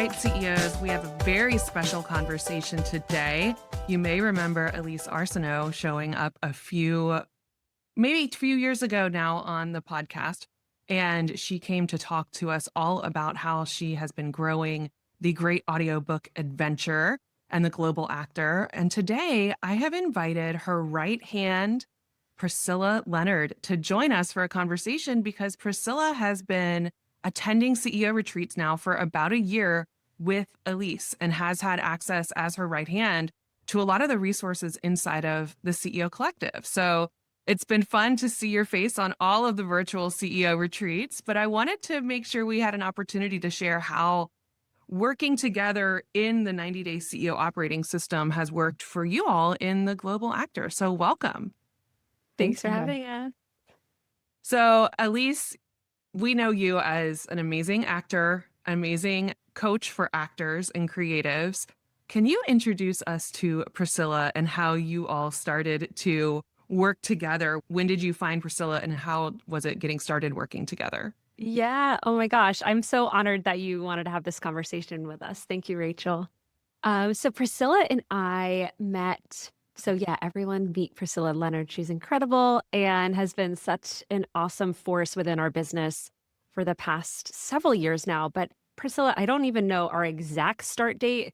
right, CEOs, we have a very special conversation today. You may remember Elise Arsenault showing up maybe a few years ago now on the podcast. And she came to talk to us all about how she has been growing the great audiobook adventure and the global actor. And today I have invited her right hand, Priscilla Leonard, to join us for a conversation because Priscilla has been attending CEO retreats now for about a year with Elise and has had access as her right hand to a lot of the resources inside of the CEO Collective. So it's been fun to see your face on all of the virtual CEO retreats, but I wanted to make sure we had an opportunity to share how working together in the 90-day CEO operating system has worked for you all in the global actor. So welcome. Thanks for having us. So Elise, we know you as an amazing actor, amazing coach for actors and creatives. Can you introduce us to Priscilla and how you all started to work together? When did you find Priscilla and how was it getting started working together? Yeah. Oh my gosh. I'm so honored that you wanted to have this conversation with us. Thank you, Racheal. So Priscilla and I met. So yeah, everyone meet Priscilla Leonard. She's incredible and has been such an awesome force within our business for the past several years now. But Priscilla, I don't even know our exact start date.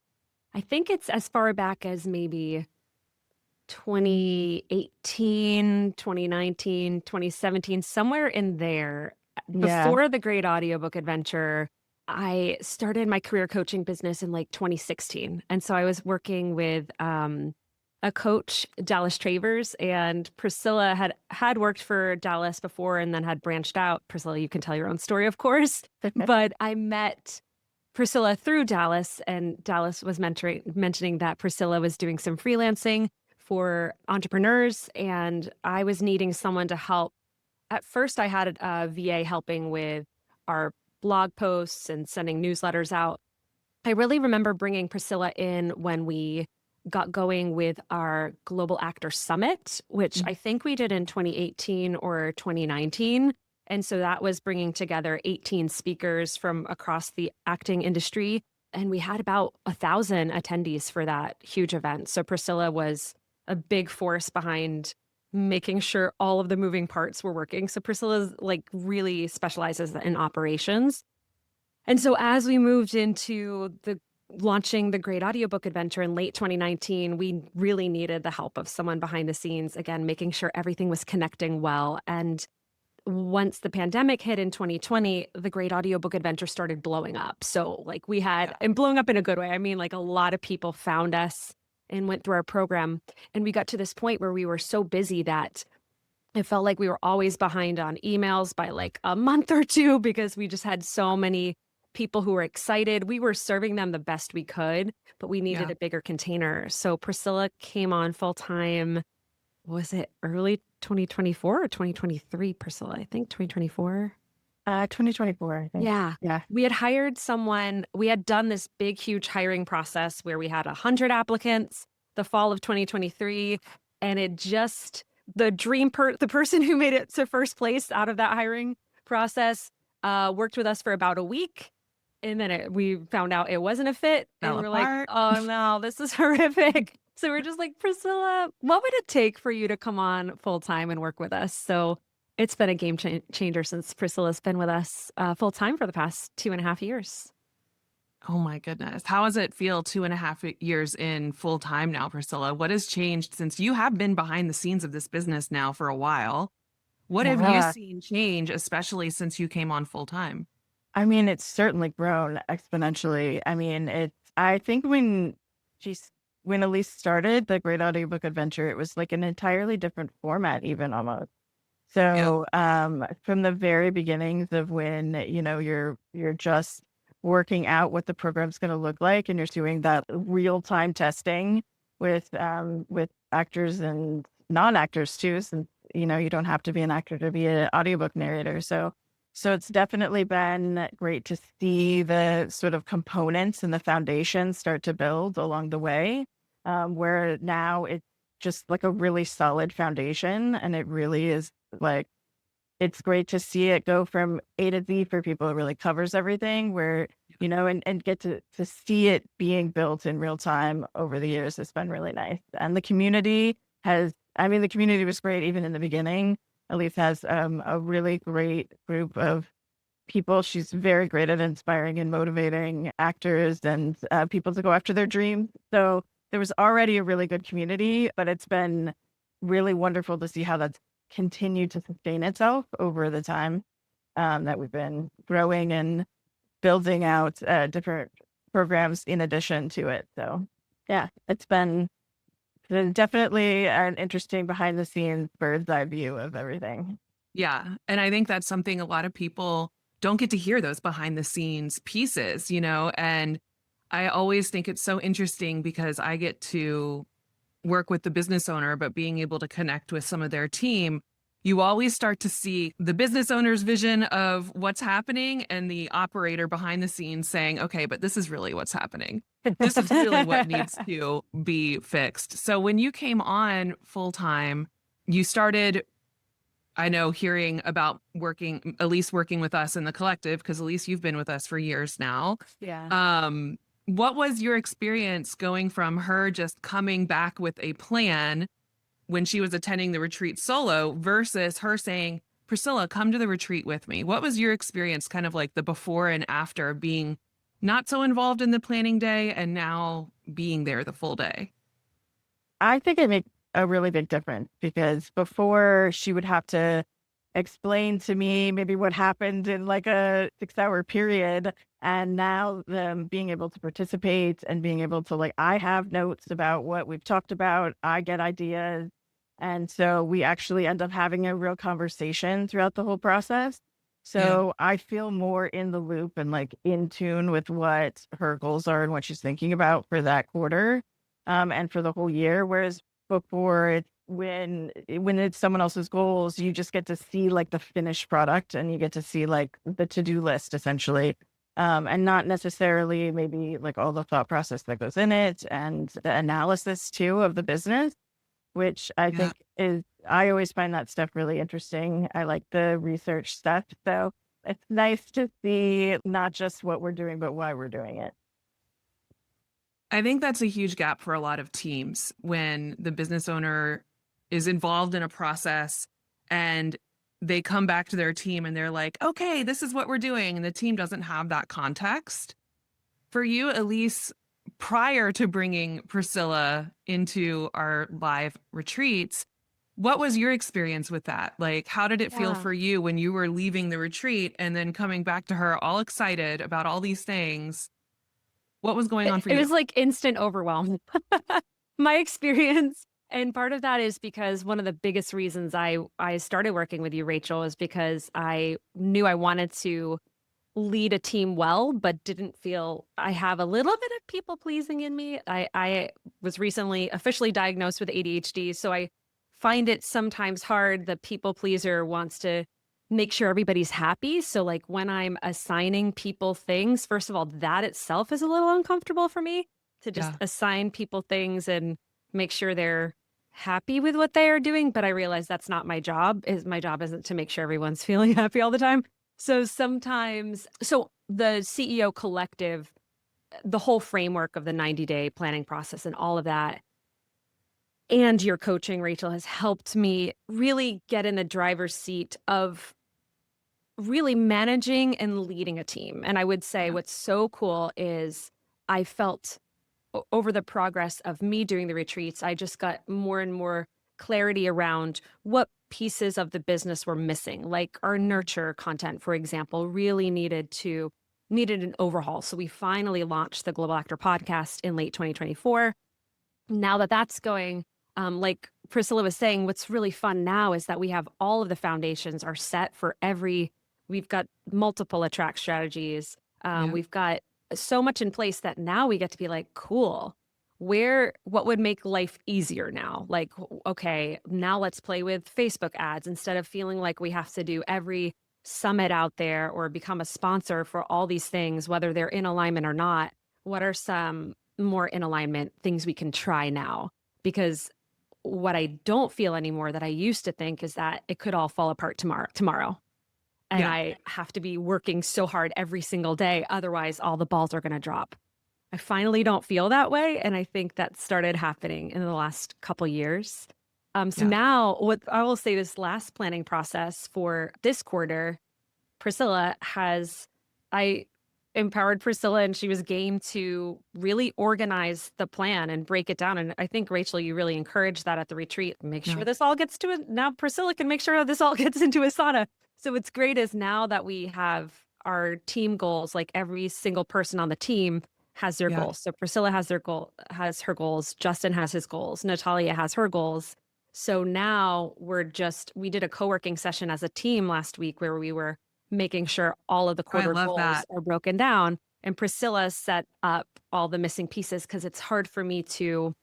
I think it's as far back as maybe 2018, 2019, 2017, somewhere in there. Before the Great Audiobook Adventure, I started my career coaching business in like 2016. And so I was working with a coach, Dallas Travers, and Priscilla had worked for Dallas before and then had branched out. Priscilla, you can tell your own story, of course. But I met Priscilla through Dallas, and Dallas was mentioning that Priscilla was doing some freelancing for entrepreneurs, and I was needing someone to help. At first, I had a VA helping with our blog posts and sending newsletters out. I really remember bringing Priscilla in when we got going with our Global Actor Summit, which I think we did in 2018 or 2019. And so that was bringing together 18 speakers from across the acting industry. And we had about 1,000 attendees for that huge event. So Priscilla was a big force behind making sure all of the moving parts were working. So Priscilla's like really specializes in operations. And so as we moved into launching the Great Audiobook Adventure in late 2019, we really needed the help of someone behind the scenes, again, making sure everything was connecting well. And once the pandemic hit in 2020, the Great Audiobook Adventure started blowing up. So like we had, and blowing up in a good way, I mean, like a lot of people found us and went through our program. And we got to this point where we were so busy that it felt like we were always behind on emails by like a month or two because we just had so many people who were excited. We were serving them the best we could, but we needed a bigger container. So Priscilla came on full time. Was it early 2024 or 2023, Priscilla? I think 2024. 2024, I think. Yeah. We had hired someone. We had done this big, huge hiring process where we had 100 applicants the fall of 2023. And it just, the person who made it to first place out of that hiring process worked with us for about a week. And then we found out it wasn't a fit. And we're like, oh no, this is horrific. So we're just like, Priscilla, what would it take for you to come on full time and work with us? So it's been a game changer since Priscilla's been with us full time for the past 2.5 years. Oh my goodness. How does it feel 2.5 years in full time now, Priscilla? What has changed since you have been behind the scenes of this business now for a while? What have you seen change, especially since you came on full time? I mean, it's certainly grown exponentially. I mean, I think when Elise started the Great Audiobook Adventure, it was like an entirely different format, even almost. So from the very beginnings of when, you're just working out what the program's going to look like, and you're doing that real-time testing with actors and non-actors too, since you don't have to be an actor to be an audiobook narrator. So it's definitely been great to see the sort of components and the foundation start to build along the way, where now it's just like a really solid foundation. And it really is like, it's great to see it go from A to Z for people. It really covers everything, where and get to see it being built in real time over the years has been really nice. And the community the community was great even in the beginning. Elise has a really great group of people. She's very great at inspiring and motivating actors and people to go after their dreams. So there was already a really good community, but it's been really wonderful to see how that's continued to sustain itself over the time that we've been growing and building out different programs in addition to it. So yeah, it's been definitely an interesting behind the scenes bird's eye view of everything. Yeah. And I think that's something a lot of people don't get to hear, those behind the scenes pieces, and I always think it's so interesting because I get to work with the business owner, but being able to connect with some of their team, you always start to see the business owner's vision of what's happening and the operator behind the scenes saying, okay, but this is really what's happening. This is really what needs to be fixed. So when you came on full time, you started, I know, hearing about Elise working with us in the collective, because Elise, you've been with us for years now. Yeah. What was your experience going from her just coming back with a plan when she was attending the retreat solo versus her saying, Priscilla, come to the retreat with me? What was your experience, kind of like the before and after being not so involved in the planning day and now being there the full day? I think it makes a really big difference because before she would have to explain to me maybe what happened in like a 6-hour period. And now them being able to participate and being able to I have notes about what we've talked about. I get ideas. And so we actually end up having a real conversation throughout the whole process. So I feel more in the loop and in tune with what her goals are and what she's thinking about for that quarter and for the whole year. Whereas before when it's someone else's goals, you just get to see the finished product and you get to see the to-do list essentially. And not necessarily maybe all the thought process that goes in it and the analysis too of the business, which I think I always find that stuff really interesting. I like the research stuff. So it's nice to see not just what we're doing, but why we're doing it. I think that's a huge gap for a lot of teams when the business owner is involved in a process and they come back to their team and they're like, okay, this is what we're doing. And the team doesn't have that context. For you, Elise, prior to bringing Priscilla into our live retreats, what was your experience with that? How did it feel for you when you were leaving the retreat and then coming back to her all excited about all these things? What was going on for you? It was instant overwhelm. My experience. And part of that is because one of the biggest reasons I started working with you, Racheal, is because I knew I wanted to lead a team well, but didn't feel I have a little bit of people pleasing in me. I was recently officially diagnosed with ADHD, so I find it sometimes hard. The people pleaser wants to make sure everybody's happy. So when I'm assigning people things, first of all, that itself is a little uncomfortable for me to just assign people things and make sure they're happy with what they are doing. But I realize that's not my job. My job isn't to make sure everyone's feeling happy all the time. So sometimes, the CEO collective, the whole framework of the 90-day planning process and all of that, and your coaching, Racheal, has helped me really get in the driver's seat of really managing and leading a team. And I would say what's so cool is I felt over the progress of me doing the retreats, I just got more and more clarity around what pieces of the business were missing. Like our nurture content, for example, really needed an overhaul. So we finally launched the Global Actor podcast in late 2024. Now that that's going, like Priscilla was saying, what's really fun now is that we have all of the foundations are set for we've got multiple attract strategies. We've got so much in place that now we get to be like, cool, what would make life easier now? Like, okay, now let's play with Facebook ads instead of feeling like we have to do every summit out there or become a sponsor for all these things, whether they're in alignment or not. What are some more in alignment things we can try now? Because what I don't feel anymore that I used to think is that it could all fall apart tomorrow. and I have to be working so hard every single day. Otherwise, all the balls are going to drop. I finally don't feel that way. And I think that started happening in the last couple years. So now what I will say, this last planning process for this quarter, I empowered Priscilla, and she was game to really organize the plan and break it down. And I think, Racheal, you really encouraged that at the retreat. Make sure this all gets to it. Now Priscilla can make sure this all gets into Asana. So what's great is now that we have our team goals, like every single person on the team has their goals. So Priscilla has her goals. Justin has his goals. Natalia has her goals. So now we did a co-working session as a team last week where we were making sure all of the quarter goals are broken down. And Priscilla set up all the missing pieces because it's hard for me to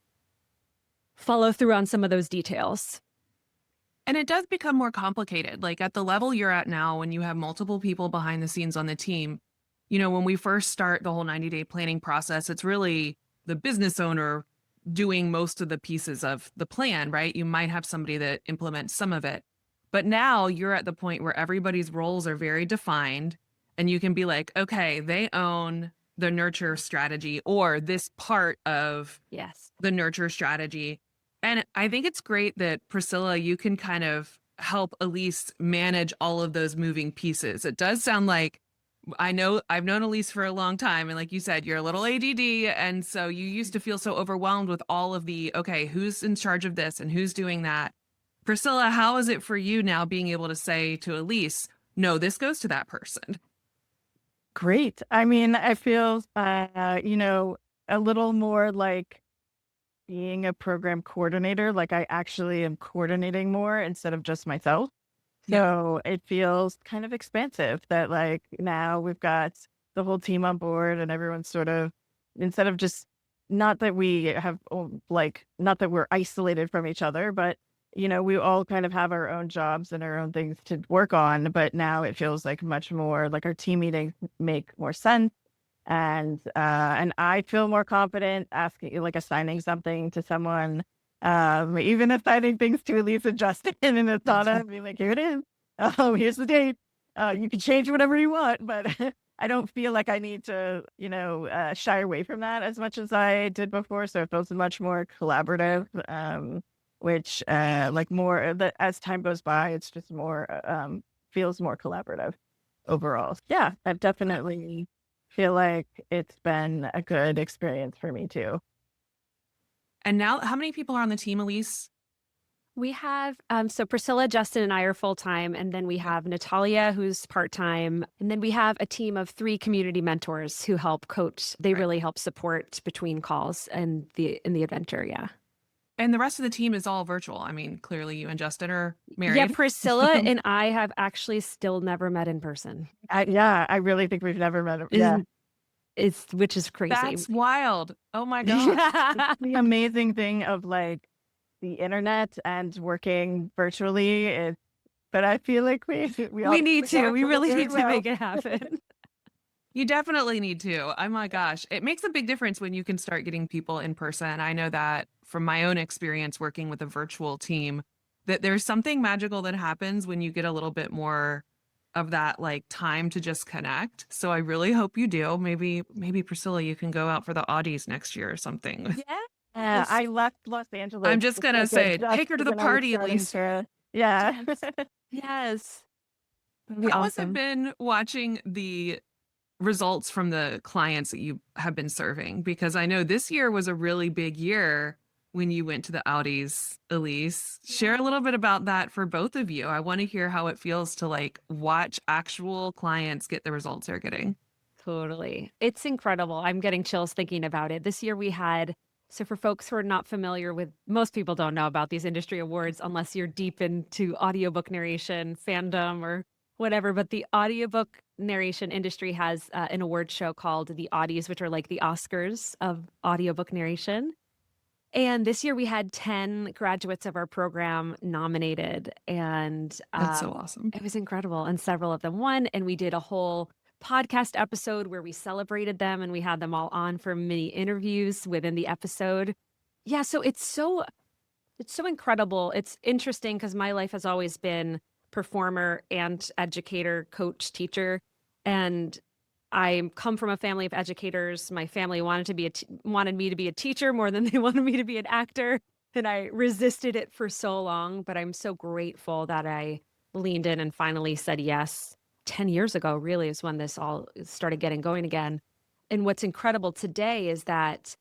follow through on some of those details. And it does become more complicated. Like at the level you're at now, when you have multiple people behind the scenes on the team, when we first start the whole 90-day planning process, it's really the business owner doing most of the pieces of the plan, right? You might have somebody that implements some of it. But now you're at the point where everybody's roles are very defined, and you can be like, okay, they own the nurture strategy or this part of the nurture strategy. And I think it's great that, Priscilla, you can kind of help Elise manage all of those moving pieces. It does sound like, I've known Elise for a long time. And like you said, you're a little ADD. And so you used to feel so overwhelmed with all of okay, who's in charge of this and who's doing that? Priscilla, how is it for you now being able to say to Elise, no, this goes to that person? Great. I mean, I feel, a little more like being a program coordinator, like I actually am coordinating more instead of just myself. So it feels kind of expansive that like now we've got the whole team on board and everyone's sort of, instead of just, not that we're isolated from each other, but we all kind of have our own jobs and our own things to work on, but now it feels like much more like our team meetings make more sense. And I feel more confident assigning something to someone, even assigning things to Elise and Justin in Asana and be like, here it is. Oh, here's the date. You can change whatever you want, but I don't feel like I need to, shy away from that as much as I did before. So it feels much more collaborative. Which as time goes by, it's just more, feels more collaborative overall. Yeah, I definitely feel like it's been a good experience for me too. And now, how many people are on the team, Elise? We have, so Priscilla, Justin, and I are full-time, and then we have Natalia, who's part-time, and then we have a team of 3 community mentors who help coach. They really help support between calls and in the adventure, And the rest of the team is all virtual. I mean, clearly you and Justin are married. Yeah, Priscilla and I have actually still never met in person. I really think we've never met. Yeah. Which is crazy. That's wild. Oh my gosh. The amazing thing of like the internet and working virtually but I feel like we really need to make it happen. You definitely need to. Oh my gosh. It makes a big difference when you can start getting people in person. I know that from my own experience working with a virtual team, that there's something magical that happens when you get a little bit more of that like time to just connect. So I really hope you do. Maybe Priscilla, you can go out for the Audis next year or something. Yeah. I left Los Angeles. I'm just going to say, take her to the party, Elise. Yeah. Yes. How has it been watching the results from the clients that you have been serving? Because I know this year was a really big year when you went to the Audis, Elise. Share a little bit about that for both of you. I want to hear how it feels to like watch actual clients get the results they're getting. Totally. It's incredible. I'm getting chills thinking about it. This year we had, so for folks who are not familiar with, most people don't know about these industry awards unless you're deep into audiobook narration, fandom, or whatever, but the audiobook narration industry has an award show called the Audis, which are like the Oscars of audiobook narration. And this year we had 10 graduates of our program nominated, and that's so awesome. It was incredible. And several of them won. And we did a whole podcast episode where we celebrated them, and we had them all on for mini interviews within the episode. Yeah, so it's so incredible. It's interesting because my life has always been performer and educator, coach, teacher. And I come from a family of educators. My family wanted me to be a teacher more than they wanted me to be an actor. And I resisted it for so long, but I'm so grateful that I leaned in and finally said yes. 10 years ago, really, is when this all started getting going again. And what's incredible today is that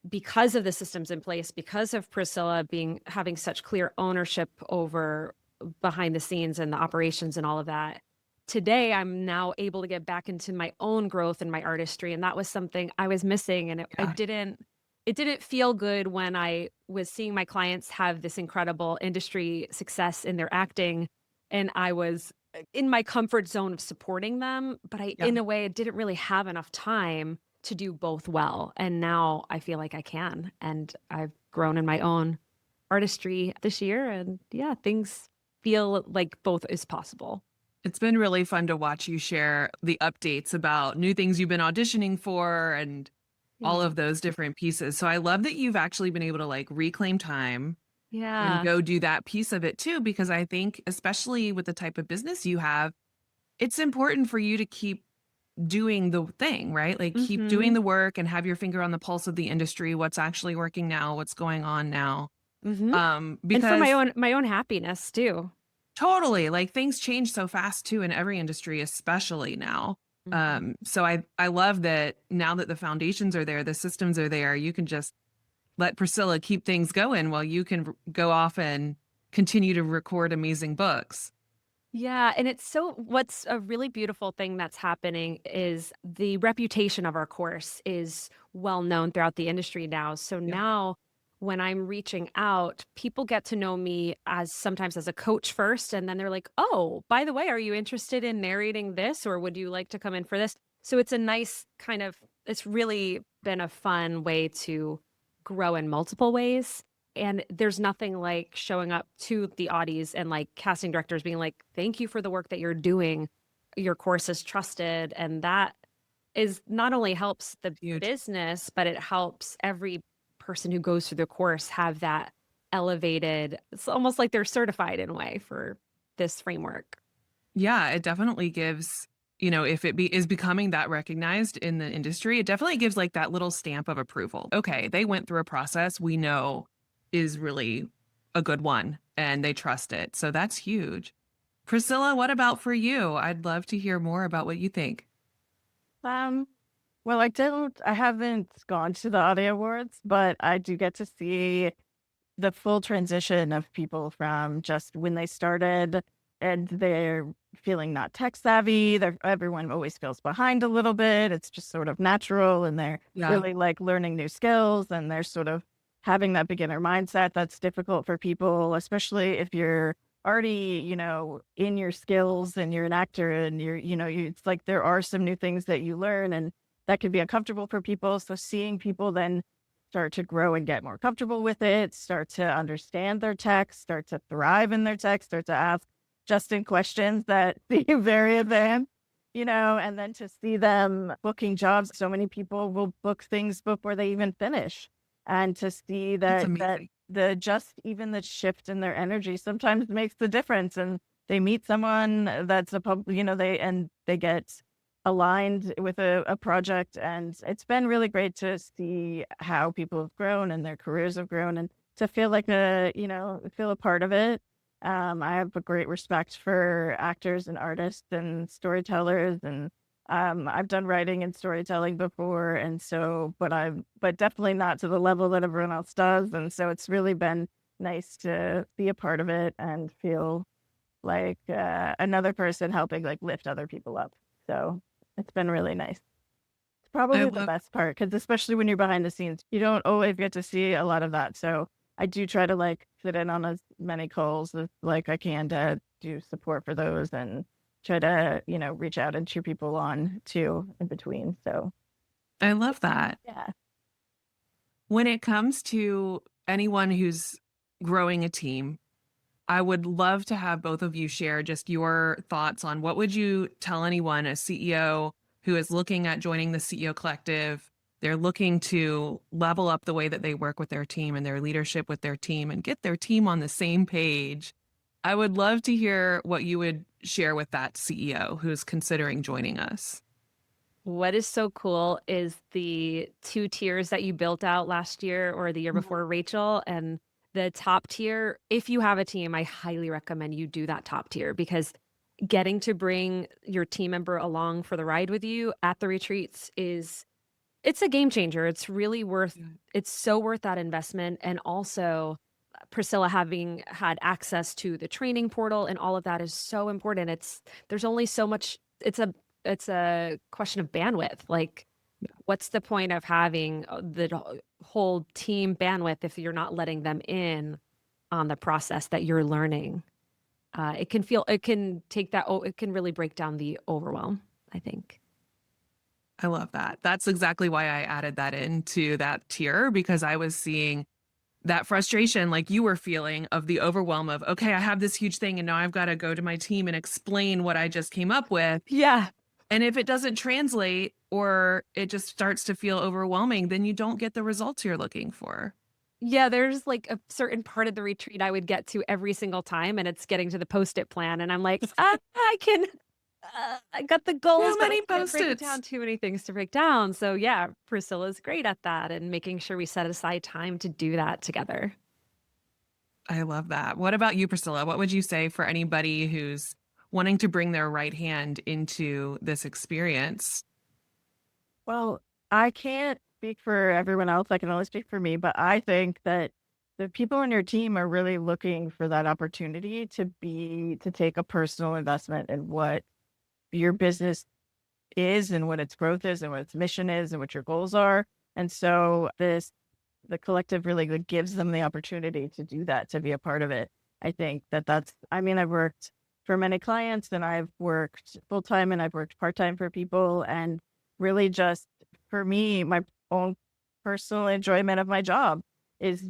because of the systems in place, because of Priscilla having such clear ownership over behind the scenes and the operations and all of that, today I'm now able to get back into my own growth and my artistry. And that was something I was missing. And it didn't feel good when I was seeing my clients have this incredible industry success in their acting. And I was in my comfort zone of supporting them, but in a way, didn't really have enough time to do both well. And now I feel like I can. And I've grown in my own artistry this year. And yeah, things feel like both is possible. It's been really fun to watch you share the updates about new things you've been auditioning for and all of those different pieces. So I love that you've actually been able to like reclaim time and go do that piece of it too, because I think especially with the type of business you have, it's important for you to keep doing the thing, right? Like keep doing the work and have your finger on the pulse of the industry, what's actually working now, what's going on now. Because and for my own happiness too. Totally. Like things change so fast too in every industry, especially now. So I love that now that the foundations are there, the systems are there, you can just let Priscilla keep things going while you can go off and continue to record amazing books. Yeah. And what's a really beautiful thing that's happening is the reputation of our course is well known throughout the industry now. So now when I'm reaching out, people get to know me sometimes as a coach first. And then they're like, oh, by the way, are you interested in narrating this? Or would you like to come in for this? So it's a nice it's really been a fun way to grow in multiple ways. And there's nothing like showing up to the Audis and like casting directors being like, thank you for the work that you're doing. Your course is trusted. And that is not only helps the business, but it helps every person who goes through the course have that elevated, it's almost like they're certified in a way for this framework. Yeah, it definitely gives, if it is becoming that recognized in the industry, it definitely gives like that little stamp of approval. Okay, they went through a process we know is really a good one and they trust it. So that's huge. Priscilla, what about for you? I'd love to hear more about what you think. Well, I haven't gone to the Audie Awards, but I do get to see the full transition of people from just when they started and they're feeling not tech savvy. Everyone always feels behind a little bit. It's just sort of natural and they're really like learning new skills and they're sort of having that beginner mindset that's difficult for people, especially if you're already, in your skills and you're an actor and it's like there are some new things that you learn and that can be uncomfortable for people. So seeing people then start to grow and get more comfortable with it, start to understand their text, start to thrive in their text, start to ask Justin questions that seem very advanced, and then to see them booking jobs. So many people will book things before they even finish. And to see that even the shift in their energy sometimes makes the difference. And they meet someone that's they get aligned with a project. And it's been really great to see how people have grown and their careers have grown and to feel like feel a part of it. I have a great respect for actors and artists and storytellers, and I've done writing and storytelling before, and so, but definitely not to the level that everyone else does. And so it's really been nice to be a part of it and feel like another person helping like lift other people up. So it's been really nice. It's probably the best part because especially when you're behind the scenes, you don't always get to see a lot of that. So I do try to like sit in on as many calls as like I can to do support for those and try to, reach out and cheer people on too in between. So I love that. Yeah. When it comes to anyone who's growing a team, I would love to have both of you share just your thoughts on what would you tell anyone, a CEO who is looking at joining the CEO Collective. They're looking to level up the way that they work with their team and their leadership with their team and get their team on the same page. I would love to hear what you would share with that CEO who's considering joining us. What is so cool is the 2 tiers that you built out last year or the year before, Racheal, and the top tier. If you have a team, I highly recommend you do that top tier because getting to bring your team member along for the ride with you at the retreats it's a game changer. It's really worth Yeah. it's so worth that investment. And also Priscilla having had access to the training portal and all of that is so important. There's only so much. It's a question of bandwidth. Like, what's the point of having the whole team bandwidth if you're not letting them in on the process that you're learning? It can really break down the overwhelm, I think. I love that. That's exactly why I added that into that tier because I was seeing that frustration like you were feeling of the overwhelm of, okay, I have this huge thing and now I've got to go to my team and explain what I just came up with. Yeah. And if it doesn't translate or it just starts to feel overwhelming, then you don't get the results you're looking for. Yeah, there's like a certain part of the retreat I would get to every single time, and it's getting to the post-it plan. And I'm like, I got the goals, Too but I many can't break it down. Post-its. Too many things to break down. So yeah, Priscilla's great at that and making sure we set aside time to do that together. I love that. What about you, Priscilla? What would you say for anybody who's wanting to bring their right hand into this experience? Well, I can't speak for everyone else. I can only speak for me, but I think that the people on your team are really looking for that opportunity to take a personal investment in what your business is and what its growth is and what its mission is and what your goals are. And so the collective really gives them the opportunity to do that, to be a part of it. I think I've worked for many clients and I've worked full time and I've worked part time for people. And really just for me, my own personal enjoyment of my job is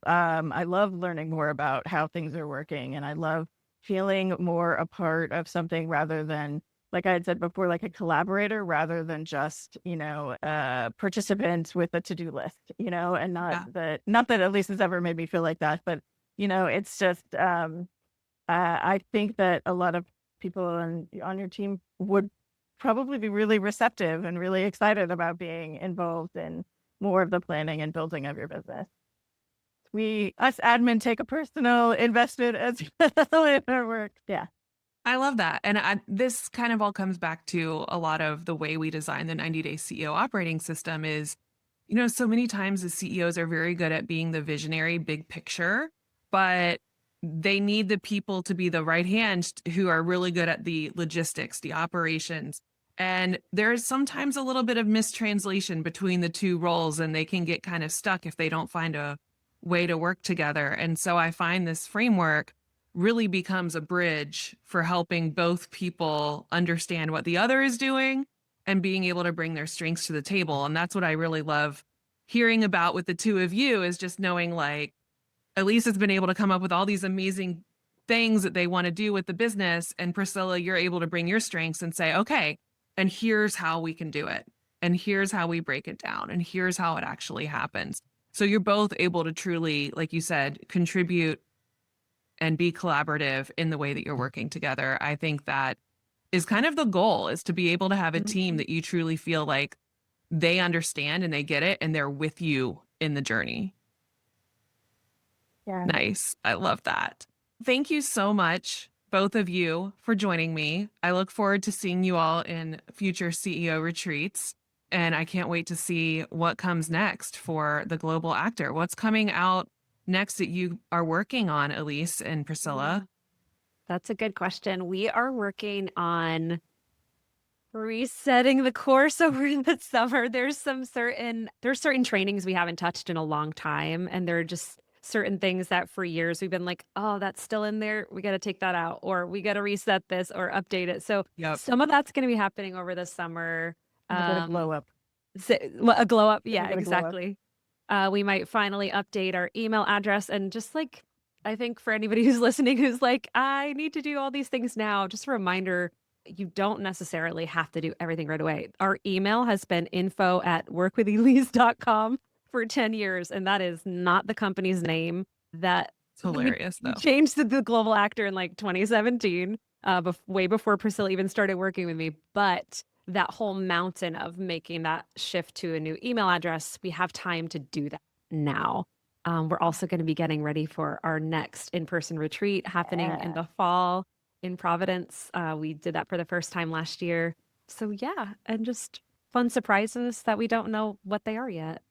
I love learning more about how things are working. And I love feeling more a part of something rather than, like I had said before, like a collaborator rather than just, participants with a to-do list, and not that Elise has ever made me feel like that, but, it's just, I think that a lot of people on your team would probably be really receptive and really excited about being involved in more of the planning and building of your business. Us admin take a personal investment as well in our work. Yeah. I love that. And this kind of all comes back to a lot of the way we design the 90-day CEO operating system is, so many times the CEOs are very good at being the visionary big picture, but they need the people to be the right hand who are really good at the logistics, the operations. And there's sometimes a little bit of mistranslation between the two roles, and they can get kind of stuck if they don't find a way to work together. And so I find this framework really becomes a bridge for helping both people understand what the other is doing and being able to bring their strengths to the table. And that's what I really love hearing about with the two of you is just knowing like Elise has been able to come up with all these amazing things that they want to do with the business. And Priscilla, you're able to bring your strengths and say, okay, and here's how we can do it. And here's how we break it down. And here's how it actually happens. So you're both able to truly, like you said, contribute and be collaborative in the way that you're working together. I think that is kind of the goal, is to be able to have a team that you truly feel like they understand and they get it and they're with you in the journey. Yeah. Nice. I love that. Thank you so much, both of you, for joining me. I look forward to seeing you all in future CEO retreats. And I can't wait to see what comes next for the Global Actor. What's coming out next that you are working on, Elise and Priscilla? That's a good question. We are working on resetting the course over the summer. There's certain trainings we haven't touched in a long time, and there are just certain things that for years we've been like, oh, that's still in there. We got to take that out, or we got to reset this or update it. So some of that's going to be happening over the summer. A glow up. A glow up. Yeah, exactly. We might finally update our email address, and just like, I think for anybody who's listening, who's like, I need to do all these things now, just a reminder, you don't necessarily have to do everything right away. Our email has been info@workwithelise.com for 10 years. And that is not the company's name. That's It's hilarious We though. changed to the global actor in like 2017, way before Priscilla even started working with me. But that whole mountain of making that shift to a new email address, we have time to do that now. We're also going to be getting ready for our next in-person retreat happening in the fall in Providence. We did that for the first time last year. So yeah, and just fun surprises that we don't know what they are yet.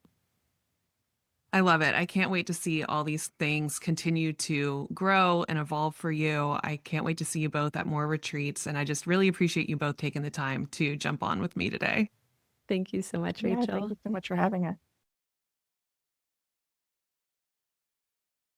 I love it. I can't wait to see all these things continue to grow and evolve for you. I can't wait to see you both at more retreats. And I just really appreciate you both taking the time to jump on with me today. Thank you so much, Yeah, Racheal. thank you so much for having us.